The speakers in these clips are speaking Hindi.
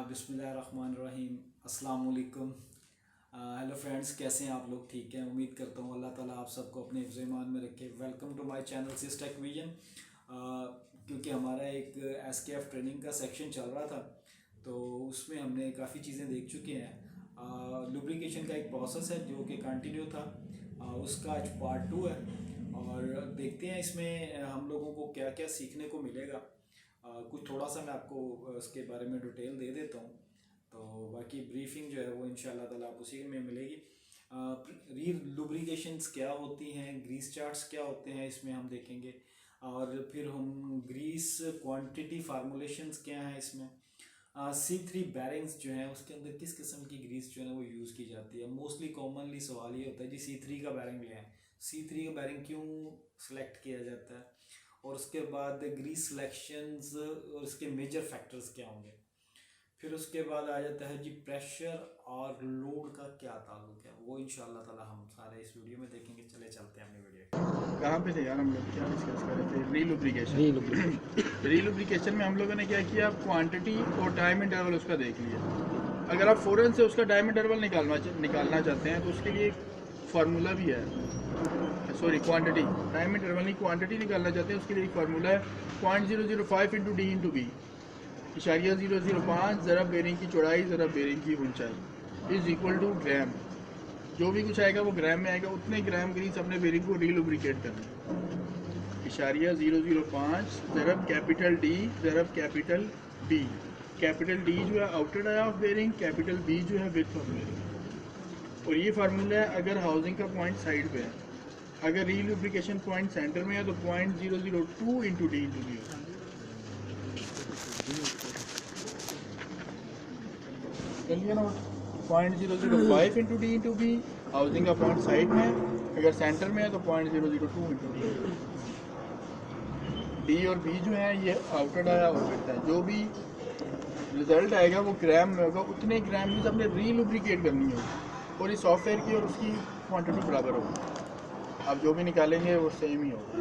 बिस्मिल्लाहिर्रहमानिर्रहीम अस्सलाम वालेकुम। हेलो फ्रेंड्स, कैसे हैं आप लोग? ठीक हैं, उम्मीद करता हूँ अल्लाह ताला आप सबको अपने हिफ्ज़ ईमान में रखे। Welcome to my channel sis tech vision. क्योंकि हमारा एक एसकेएफ ट्रेनिंग का सेक्शन चल रहा था, तो उसमें हमने काफ़ी चीज़ें देख चुके हैं। लुब्रिकेशन का एक प्रोसेस है जो कि कंटिन्यू था, उसका आज पार्ट 2 है और देखते हैं इसमें हम लोगों को क्या क्या सीखने को मिलेगा। कुछ थोड़ा सा मैं आपको उसके बारे में डिटेल दे देता हूँ, तो बाकी ब्रीफिंग जो है वो इंशाल्लाह ताला आप उसी में मिलेगी। री लुब्रिकेशंस क्या होती हैं, ग्रीस चार्ट्स क्या होते हैं, इसमें हम देखेंगे। और फिर हम ग्रीस क्वांटिटी फार्मूलेशंस क्या हैं इसमें। C3 बैरिंग्स जो हैं उसके अंदर किस किस्म की ग्रीस जो है वो यूज़ की जाती है। मोस्टली कॉमनली सवाल ये होता है जी C3 का बैरिंग लें, C3 का बैरिंग क्यों सेलेक्ट किया जाता है, और उसके बाद ग्रीस सिलेक्शंस और इसके मेजर फैक्टर्स क्या होंगे। फिर उसके बाद आ जाता है जी प्रेशर और लोड का क्या ताल्लुक है, वो इंशाल्लाह ताला हम सारे इस वीडियो में देखेंगे। चले चलते हैं अपनी वीडियो। कहाँ पे थे यार हम लोग, क्या डिस्कस कर रहे थे? रीलुब्रिकेशन। रीलुब्रिकेशन में हम लोगों ने क्या किया, क्वांटिटी और टाइम इंटरवल उसका देख लिया। अगर आप फ़ौरन से उसका टाइम इंटरवल निकालना चाहते हैं तो उसके लिए एक फार्मूला भी है। सॉरी, क्वांटिटी, टाइम इंटरवल नहीं, क्वांटिटी निकालना चाहते हैं उसके लिए एक फार्मूला है 0.005 इंटू डी इंटू बी इशारिया 005 ज़रा बेरिंग की चौड़ाई ज़रा बेरिंग की ऊंचाई इज़ इक्वल टू ग्राम। जो भी कुछ आएगा वो ग्राम में आएगा, उतने ग्राम ग्रीस अपने बेरिंग को रीलुब्रिकेट करना। इशारिया 005 ज़रब कैपिटल डी ज़रब कैपिटल बी। कैपिटल डी जो है outer dia of bearing, capital B जो है विड्थ ऑफ बेरिंग। और ये फार्मूला है अगर हाउसिंग का पॉइंट साइड पे है। अगर रीलुब्रिकेशन पॉइंट सेंटर में है तो 0.002 इंटू डी इंटू बी होगा। 0.005 into D into B housing का पॉइंट साइड में है, अगर सेंटर में है तो 0.002 इंटू डी। डी और बी जो है ये आउटर डाया ऑर्बिट है। जो भी रिजल्ट आएगा वो ग्राम में होगा, उतने ग्राम की हमने रीलुब्रिकेट करनी होगी और इस सॉफ्टवेयर की और उसकी क्वांटिटी बराबर होगी। आप जो भी निकालेंगे वो सेम ही होगा।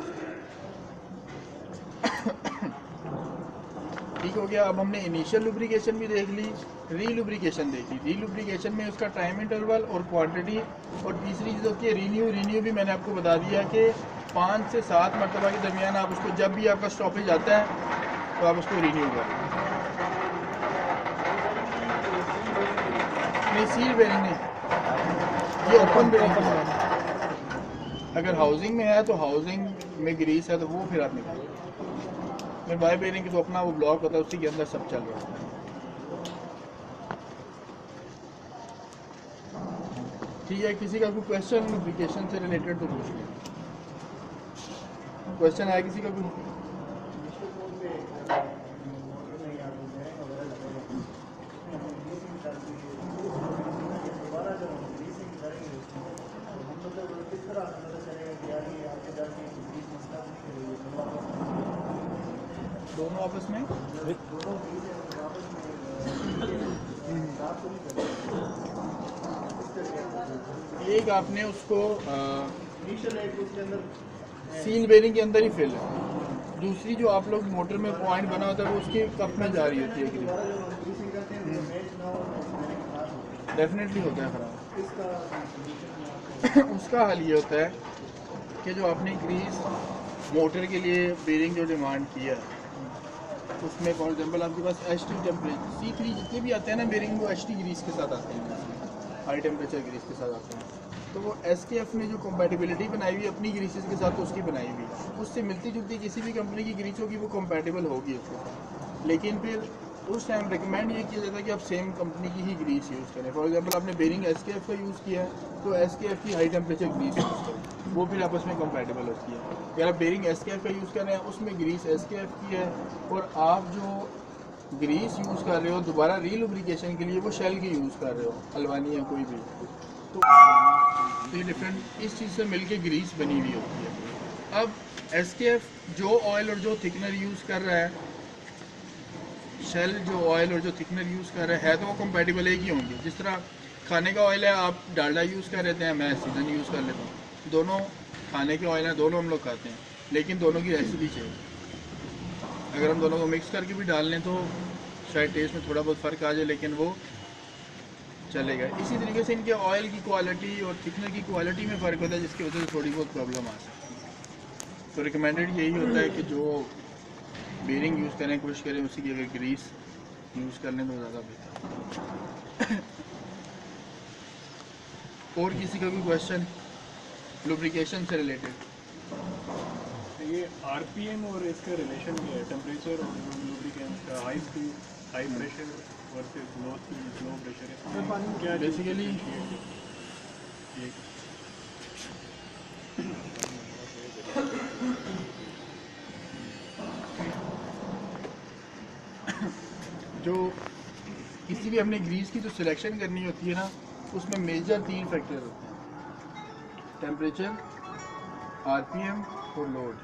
ठीक हो गया। अब हमने इनिशियल लुब्रिकेशन भी देख ली, रीलुब्रिकेशन देख ली। रीलुब्रिकेशन में उसका टाइम इंटरवल और क्वांटिटी, और तीसरी चीज़ होती है रीन्यू। रीन्यू भी मैंने आपको बता दिया कि 5 से 7 मरतबा के दरमियान आप उसको, जब भी आपका स्टॉपेज आता है तो आप उसको रीन्यू करें। नहीं, सील बेरिंग नहीं, ये ओपन बेरिंग। अगर हाउसिंग में है तो हाउसिंग में ग्रीस है तो वो फिर आप निकालें। मैं बाय बेरिंग तो अपना वो ब्लॉक होता है, उसी के अंदर सब चल रहा है। ठीक है, किसी का कोई क्वेश्चन लुब्रिकेशन से रिलेटेड तो पूछ लें। क्वेश्चन है किसी का कोई? दोनों आपस में एक आपने उसको सील बेरिंग के अंदर ही फिल है, दूसरी जो आप लोग मोटर में पॉइंट बना होता है वो उसके कप में जा रही होती है। डेफिनेटली होता है ख़राब। उसका हल ये होता है कि जो आपने ग्रीस मोटर के लिए बेरिंग जो डिमांड किया है उसमें फॉर एग्जांपल आपके पास HT टेम्परेचर C3 जितने भी आते हैं ना बेरिंग वो HT ग्रीस के साथ आते हैं, हाई टेम्परेचर ग्रीस के साथ आते हैं। तो वो SKF ने जो कंपैटिबिलिटी बनाई हुई अपनी ग्रीसेस के साथ तो उसकी बनाई हुई, उससे मिलती जुलती किसी भी कंपनी की ग्रीस होगी वो कंपैटिबल होगी उसके साथ। लेकिन फिर उस टाइम रिकमेंड ये किया जाता है कि आप सेम कंपनी की ही ग्रीस यूज़ करें। फॉर एग्जांपल आपने बेरिंग SKF का यूज़ किया है तो SKF की हाई टेम्परेचर ग्रीस यूज़ करें, वो फिर आपस में कंपैटिबल होती है। अगर आप बेरिंग SKF का यूज़ कर रहे हैं उसमें ग्रीस SKF की है और आप जो ग्रीस यूज़ कर रहे हो दोबारा रीलुब्रिकेशन के लिए वो शेल की यूज़ कर रहे हो, अल्बानी या कोई भी, तो ये डिफरेंट इस चीज़ से मिलके ग्रीस बनी हुई होती है। अब SKF जो ऑयल और जो थिकनर यूज़ कर रहा है, शेल जो ऑयल और जो थिकनर यूज़ कर रहा है तो वो कंपैटिबल एक ही होंगे। जिस तरह खाने का ऑयल है, आप डालडा यूज़ कर लेते हैं, मैं सीजन यूज़ कर लेता हूँ। दोनों खाने के ऑयल हैं, दोनों हम लोग खाते हैं, लेकिन दोनों की रेसिपी चाहिए। अगर हम दोनों को मिक्स करके भी डाल लें तो शायद टेस्ट में थोड़ा बहुत फ़र्क आ जाए, लेकिन वो चलेगा। इसी तरीके से इनके ऑयल की क्वालिटी और थिकनर की क्वालिटी में फ़र्क होता है, जिसकी वजह से थोड़ी बहुत प्रॉब्लम आ सकती है। तो रिकमेंडेड यही होता है कि जो बेरिंग यूज़ करें, कोशिश करें उसी की अगर ग्रीस यूज़ कर लें तो ज़्यादा बेहतर। और किसी का भी क्वेश्चन लुब्रिकेशन से रिलेटेड? ये आरपीएम और इसका रिलेशन क्या है, टेम्परेचर और लुब्रिकेंट का, high speed high pressure versus लो स्पीड लो प्रेशर, क्या बेसिकली जो किसी भी हमने ग्रीस की जो सिलेक्शन करनी होती है ना, उसमें मेजर 3 फैक्टर होते हैं: टेम्परेचर, आरपीएम और लोड।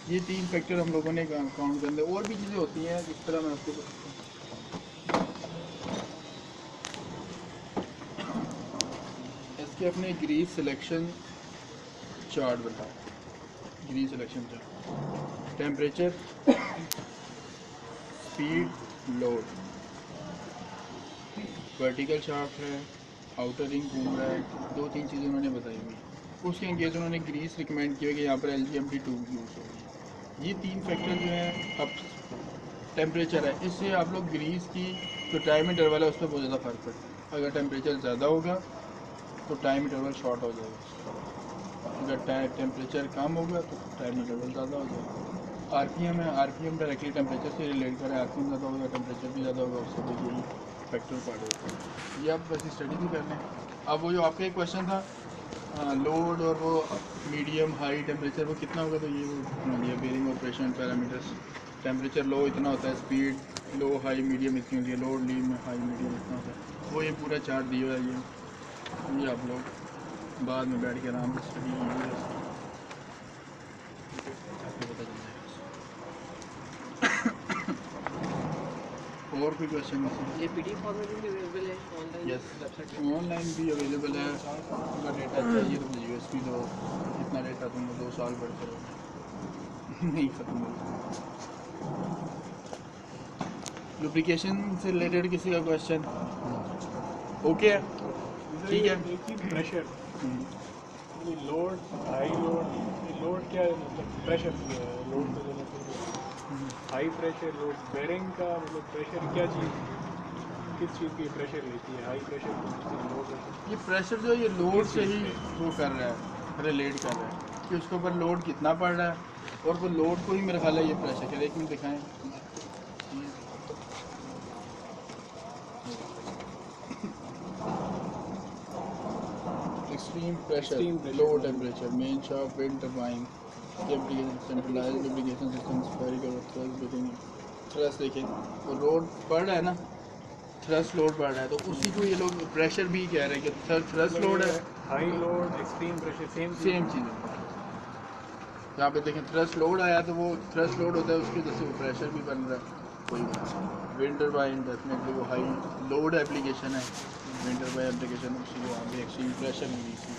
ये 3 फैक्टर हम लोगों ने काउंट करने। और भी चीज़ें होती हैं, जिस तरह मैं आपको इसके अपने ग्रीस सिलेक्शन चार्ट बताओ। Grease selection chart, temperature, speed, load, vertical shaft है, आउटर रिंग घूम रहा है, 2-3 चीज़ें उन्होंने बताई हुई हैं। उसके अंकेज उन्होंने ग्रीस रिकमेंड किया कि यहाँ पर LGMT2 यूज़ होगी। ये 3 फैक्टर जो हैं। अब टेम्परेचर है, इससे आप लोग ग्रीस की जो टाइम इंटरवल है उस पर बहुत ज़्यादा फ़र्क पड़ता है। अगर टेम्परेचर ज़्यादा होगा तो टाइम इंटरवल शॉर्ट हो जाएगा, अगर टेम्परेचर कम होगा तो टाइम इंटरवल ज़्यादा हो जाएगा। आरपीएम है, आरपीएम डायरेक्टली टेम्परेचर से रिलेट करें, आरपीएम ज़्यादा होगा टेम्परेचर भी ज़्यादा होगा, उससे भी यही फैक्टर पड़ेगा। ये आप वैसे स्टडी भी कर लें। अब वो जो आपका एक क्वेश्चन था लोड और वो मीडियम हाई टेम्परेचर वो कितना होगा, तो ये वो दिया bearing operation parameters. Temperature low इतना होता है, स्पीड लो हाई मीडियम इतनी होती है, लोड लीव में हाई मीडियम इतना होता है। वो ये पूरा चार्ट दिया हुआ है। ये आप लोग बाद में बैठ के आराम से स्टडी कीजिए, आपको पता चल जाएगा। और कोई क्वेश्चन? ये पीडीएफ फॉर्मेट में भी अवेलेबल है ऑनलाइन? यस, वेबसाइट ऑनलाइन भी अवेलेबल है। अगर डेटा चाहिए तो USB दो, इतना डेटा तुमको 2 साल पढ़ते रहो नहीं ख़त्म होगा। लुब्रिकेशन से रिलेटेड किसी का क्वेश्चन? ओके है, ठीक है। एक चीज़ pressure, load high load, load क्या है मतलब प्रेशर लोड का जो मतलब हाई प्रेशर लोड, बेरिंग का मतलब प्रेशर क्या चीज़, किस चीज़ की प्रेशर लेती है, हाई प्रेशर लो प्रेशर? ये प्रेशर जो है ये लोड से ही वो कर रहा है, रिलेट कर रहा है कि उसके ऊपर लोड कितना पड़ रहा है, और वो लोड को ही मेरा ख्याल है ये प्रेशर है। एक मिनट दिखाएं। Extreme pressure, low temperature, main shaft, wind turbine की application, centralized lubrication system, spherical thrust between thrust. देखें तो लोड पड़ रहा है ना, थ्रस्ट लोड पड़ रहा है, तो उसी को ये लोग प्रेशर भी कह रहे हैं कि थ्रस्ट लोड है। High load extreme pressure same same चीज़ है। यहाँ पे देखें थ्रस्ट लोड आया तो वो थ्रस्ट लोड होता है, उसकी वजह से वो प्रेशर भी बन रहा है। कोई बात नहीं। विंड टरबाइन डेफिनेटली वो हाई लोड एप्लीकेशन है, विंड टरबाइन एप्लीकेशन, उसी को आप एक्सट्रीम प्रेशर भी उसी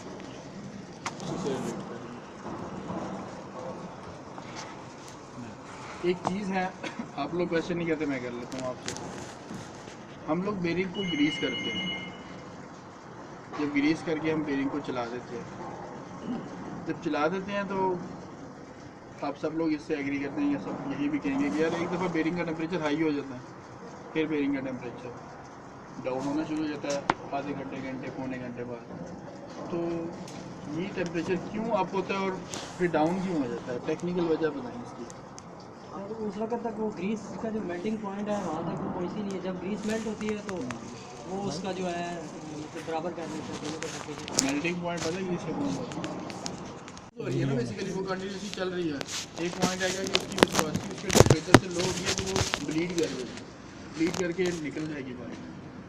से रिलेट कर रही है। एक चीज़ है, आप लोग क्वेश्चन नहीं करते, मैं कर लेता हूँ आपसे। हम लोग बेरिंग को ग्रीस करते हैं, जब ग्रीस करके हम बेरिंग को चला देते हैं, जब चला देते हैं तो आप सब लोग इससे एग्री करते हैं, या सब यही भी कहेंगे कि यार एक दफ़ा बेरिंग का टेम्परेचर हाई हो जाता है, फिर बेरिंग का टेम्परेचर डाउन होना शुरू हो जाता है आधे घंटे घंटे पौने घंटे बाद। तो ये टेम्परेचर क्यों अप होता है और फिर डाउन क्यों हो जाता है? टेक्निकल वजह बताएं इसकी। और उस वक्त तक वो ग्रीस का जो मेल्टिंग पॉइंट है वहाँ तक वो इसीलिए जब ग्रीस मेल्ट होती है तो वो उसका जो है मतलब बराबर कर देता है दोनों को टेम्परेचर। मेल्टिंग पॉइंट पता है किससे कौन होता है? तो ये ना बेसिकली वो कंटिन्यूसली चल रही है। एक पॉइंट आएगा कि उसकी विस्कोसिटी उसके टेम्परेचर से लो होगी तो वो ब्लीड कर देगी, ब्लीड करके निकल जाएगी बाहर,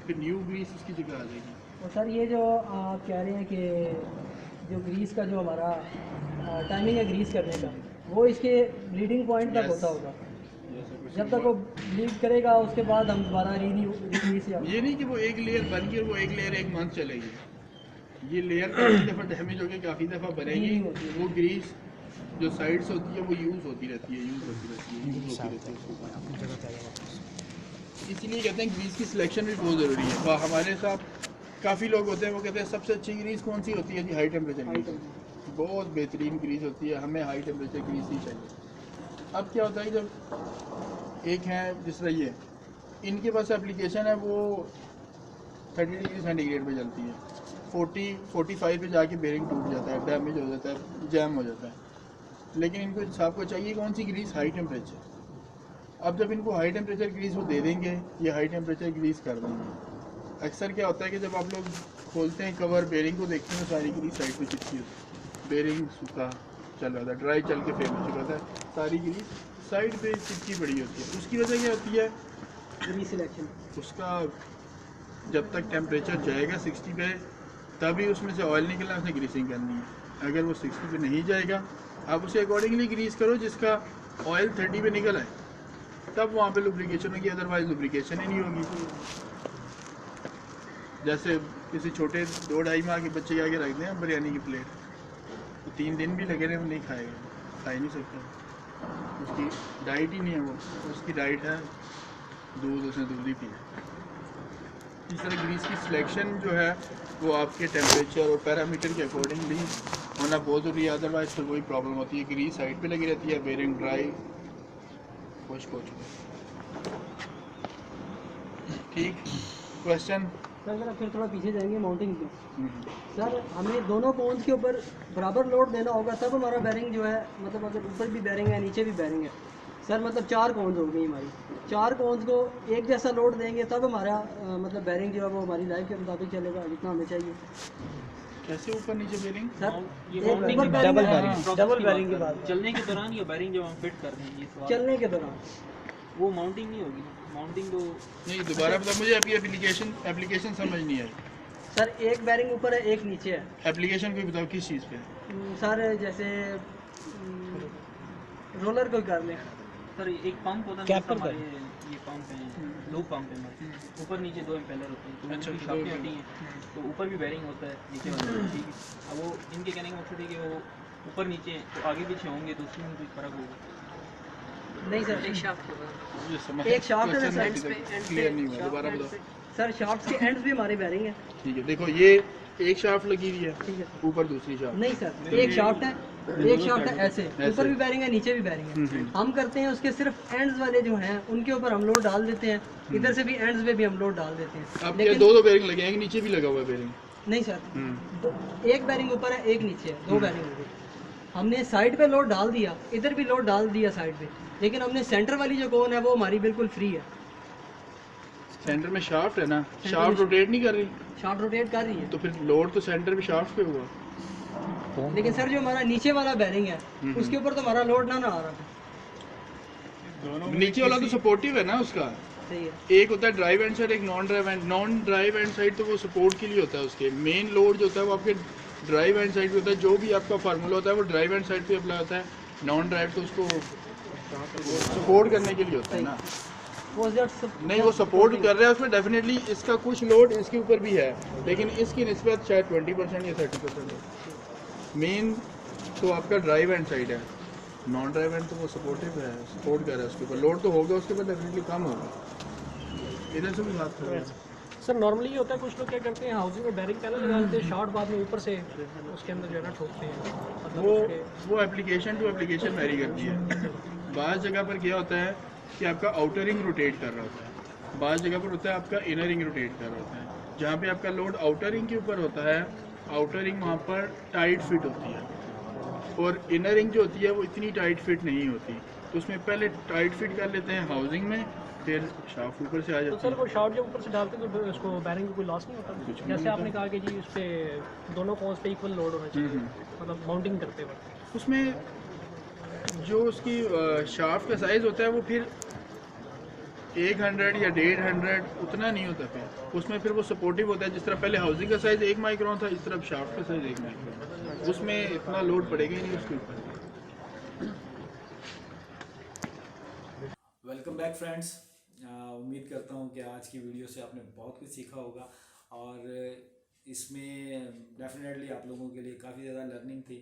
फिर न्यू ग्रीस उसकी जगह आ जाएगी। और सर ये जो आप कह रहे हैं कि जो ग्रीस का जो हमारा टाइमिंग है ग्रीस करने का, वो इसके ब्लीडिंग पॉइंट तक होता होगा। जब तक वो ब्लीड करेगा उसके बाद हम दोबारा रीग्रीस या ये नहीं कि वो एक लेयर बन के वो एक लेयर एक मंथ चलेगी, ये लेयर काफ़ी दफ़ा डैमेज होकर काफ़ी दफ़ा बनेगी, वो ग्रीस जो साइड्स होती है वो यूज़ होती रहती है इसीलिए कहते हैं ग्रीस की सिलेक्शन भी बहुत ज़रूरी है। और हमारे साथ काफ़ी लोग होते हैं वो कहते हैं सबसे अच्छी ग्रीस कौन सी होती है जी, हाई टेम्परेचर ग्रीस बहुत बेहतरीन ग्रीस होती है, हमें हाई टेम्परेचर ग्रीस ही चाहिए। अब क्या होता है जब एक है जिस तरह ये इनके पास एप्लीकेशन है वो 30 डिग्री सेंटीग्रेड पे चलती है, 40-45 पे जाके बेरिंग टूट जाता है, डैमेज हो जाता है, जैम हो जाता है। लेकिन इनको साहब को चाहिए कौन सी ग्रीस, हाई टेम्परेचर। अब जब इनको हाई टेम्परेचर ग्रीस वो दे देंगे, ये हाई टेम्परेचर ग्रीस कर देंगे। अक्सर क्या होता है कि जब आप लोग खोलते हैं कवर, बेरिंग को देखते हैं सारी ग्रीस साइड पे चिपकी होती है, बेरिंग सूखा चल रहा था, ड्राई चल के फेल हो चुका था, सारी ग्रीस साइड पे चिपकी पड़ी होती है। उसकी वजह क्या होती है, ग्रीस सिलेक्शन। उसका जब तक टेम्परेचर जाएगा 60 पे तभी उसमें से ऑयल निकलना, उसने ग्रीसिंग करनी है। अगर वो 60 पे नहीं जाएगा आप उसे अकॉर्डिंगली ग्रीस करो जिसका ऑयल 30 पे निकल आए, तब वहाँ पे लुब्रिकेशन होगी, अदरवाइज लुब्रिकेशन ही नहीं होगी। जैसे किसी छोटे 2-2.5 माह के बच्चे के आगे रख दें बिरयानी की प्लेट, तो 3 दिन भी लगे रहे वो नहीं खाएगा, खा ही नहीं सकता, उसकी डाइट ही नहीं है वो, उसकी डाइट है दूध, उसने दूध ही पिया। इस तरह ग्रीस की सिलेक्शन जो है वो आपके टेम्परेचर और पैरामीटर के अकॉर्डिंगली होना बहुत ज़रूरी है, अदरवाइज फिर वही प्रॉब्लम होती है, ग्रीस साइड पे लगी रहती है, बेरिंग ड्राई खुश्क हो चुका है। ठीक, क्वेश्चन सर अगर फिर थोड़ा पीछे जाएंगे माउंटिंग पे, सर हमें दोनों कोन्स के ऊपर बराबर लोड देना होगा तब हमारा बैरिंग जो है, मतलब अगर ऊपर भी बैरिंग है नीचे भी बैरिंग है सर, मतलब 4 कोन्स हो गई हमारी, 4 कोन्स को एक जैसा लोड देंगे तब हमारा मतलब बैरिंग जो है वो हमारी लाइफ के मुताबिक चलेगा जितना हमें चाहिए। कैसे ऊपर नीचे बेरिंग, सर ये एक माउंटिंग ऊपर की बैरिंग डबल है, बैरिंग डबल बैरिंग की बात, चलने के दौरान ये बैरिंग जब हम फिट कर रहे हैं ये सवाल चलने के दौरान वो माउंटिंग नहीं होगी, माउंटिंग तो नहीं दोबारा बता मुझे, आपकी एप्लीकेशन समझ नहीं आई। सर एक बैरिंग ऊपर है एक नीचे है। एप्लीकेशन कोई बताओ किस चीज़ पे, सर जैसे रोलर को कर लें, सर एक पंप होता है जैसे हमारे ये पंप है, लूप पंप है हमारे, ऊपर नीचे 2 इम्पेलर होते हैं, तो अच्छा, उनकी तो शाफ्टें दो होती हैं, तो ऊपर भी बैरिंग होता है नीचे वाला, ठीक है। अब वो इनके कहने का मकसद है कि वो ऊपर नीचे तो आगे पीछे होंगे तो उसमें कोई फर्क होगा। नहीं सर एक शाफ्ट मुझे समझ एक शाफ्ट है question एंड्स अभी पे, तक क्लियर नहीं हुआ, दोबारा बताओ। सर शाफ्ट के एंड्स भी हमारी बैरिंग है। ठीक है, देखो ये एक शाफ्ट लगी हुई है, ठीक है ऊपर दूसरी शाफ्ट, नहीं सर एक शाफ्ट है, एक शाफ्ट है ऐसे, ऊपर भी बैरिंग है नीचे भी बैरिंग है। हम करते हैं उसके सिर्फ एंड्स वाले जो हैं उनके ऊपर हम लोड डाल देते हैं, इधर से भी एंड्स पे भी हम लोड डाल देते हैं। अब ये लेकिन दो बेरिंग लगे हैं, एक नीचे भी लगा हुआ है बेरिंग। नहीं सर एक बैरिंग ऊपर है एक नीचे है, 2 बैरिंग हो गई। हमने साइड पे लोड डाल दिया, इधर भी लोड डाल दिया साइड पे, लेकिन हमने सेंटर वाली जो कोन है वो हमारी बिल्कुल फ्री है। सेंटर में शाफ्ट है ना, सेंटर शाफ्ट में रोटेट नहीं कर रही, शाफ्ट रोटेट कर रही है, तो फिर लोड तो सेंटर पे शाफ्ट पे हुआ। लेकिन सर जो हमारा नीचे वाला बैरिंग है उसके ऊपर तो हमारा लोड ना आ रहा था। नीचे वाला तो सपोर्टिव है ना उसका, सही है एक होता है ड्राइव एंड साइड, एक नॉन ड्राइव एंड साइड, तो वो सपोर्ट के लिए होता है। उसके मेन लोड जो होता है वो आपके ड्राइव एंड साइड पे होता है, जो भी आपका फार्मूला होता है वो ड्राइव एंड साइड पे अप्लाई होता है, नॉन ड्राइव तो उसको सपोर्ट करने के लिए होता है ना। वो जस्ट नहीं वो सपोर्ट कर रहा है उसमें डेफिनेटली, इसका कुछ लोड इसके ऊपर भी है, लेकिन इसकी निस्बत शायद 20% या 30% है। मेन तो आपका ड्राइव एंड साइड है, नॉन ड्राइव एंड तो वो सपोर्टिव है, सपोर्ट कर रहा है, उसके ऊपर लोड तो होगा, उसके ऊपर डेफिनेटली कम होगा। इधर से भी बात कर रहे हैं सर नॉर्मली ये होता है कुछ लोग क्या करते हैं हाउसिंग में बैरिंग पहले लगा देते हैं, शॉर्ट बाद में ऊपर से उसके अंदर जो है ना ठोकते हैं, मतलब वो एप्लीकेशन टू एप्लीकेशन वेरी करती है। बाज़ जगह पर क्या होता है कि आपका आउटर रिंग रोटेट कर रहा होता है, बाज़ जगह पर होता है आपका इनर रिंग रोटेट कर रहा होता है। जहाँ पे आपका लोड आउटर रिंग के ऊपर होता है, आउटर रिंग वहाँ पर टाइट फिट होती है, और इनर रिंग जो होती है वो इतनी टाइट फिट नहीं होती, तो उसमें पहले टाइट फिट कर लेते हैं हाउसिंग में, फिर शाफ्ट ऊपर से आ तो जाती सर है। वो शॉर्ट जब ऊपर से डालते हैं तो उसको बैरिंग को कोई लॉस नहीं होता? जैसे आपने कहा कि जी उस पर दोनों कोन्स पे इक्वल लोड होना चाहिए, मतलब माउंटिंग करते वक्त उसमें जो उसकी शाफ्ट का साइज़ होता है वो फिर 100 या 150 उतना नहीं होता, फिर उसमें फिर वो सपोर्टिव होता है। जिस तरह पहले हाउसिंग का साइज़ 1 माइक्रोन था, इस तरह शाफ्ट का साइज़ 1 माइक्रोन, उसमें इतना लोड पड़ेगा ही नहीं उसके ऊपर। Welcome back friends. उम्मीद करता हूँ कि आज की वीडियो से आपने बहुत कुछ सीखा होगा और इसमें डेफिनेटली आप लोगों के लिए काफ़ी ज़्यादा लर्निंग थी।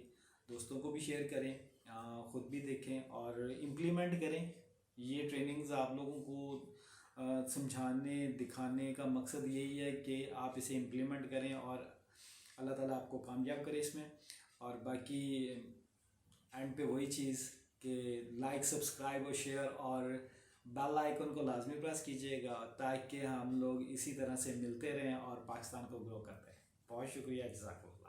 दोस्तों को भी शेयर करें, ख़ुद भी देखें और इम्प्लीमेंट करें। ये ट्रेनिंग्स आप लोगों को समझाने दिखाने का मकसद यही है कि आप इसे इम्प्लीमेंट करें और अल्लाह ताला आपको कामयाब करे इसमें। और बाकी एंड पे वही चीज़ कि लाइक सब्सक्राइब और शेयर और बेल आइकन को लाजमी प्रेस कीजिएगा ताकि हम लोग इसी तरह से मिलते रहें और पाकिस्तान को ग्रो करते हैं। बहुत शुक्रिया, जज़ाकल्लाह।